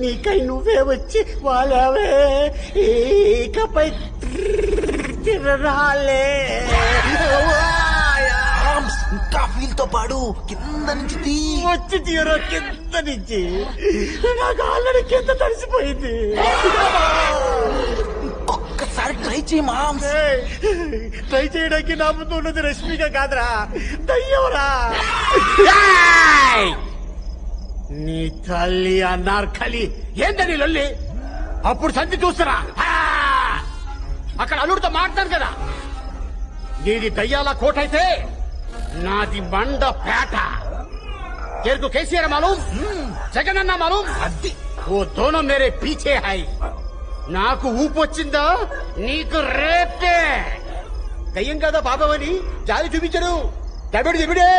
నీకై నువ్వే వచ్చి వాళ్ళవే ఇకపై తిరరాలే. ఇంకా వీళ్ళతో పాడు కింద నుంచి తీ. వచ్చి తీరో కింద నుంచి. నాకు ఆల్రెడీ కింద తడిసిపోయింది. ఒక్కసారి ట్రై చేయి మామ్స్. ట్రై చేయడానికి నా ముందు ఉన్నది రష్మిక కాదురా, దయ్యవరా. నీ తల్లి అన్నార్కలి ఏంటని లొల్లి? అప్పుడు సంధి చూస్తురా, అక్కడ అల్లుడితో మాట్లాడు కదా. నీది దయ్యాల కోటైతే నాది బండ పేట. तेरे को कैसी है मालूम? జగనన్న मालूम? అది वो दोनों मेरे पीछे है. నాకు ఊపు వచ్చిందా నీకు రేపే. దయ్యం కదా బాబావని జాలి చూపించరు. దబిడి దిబిడే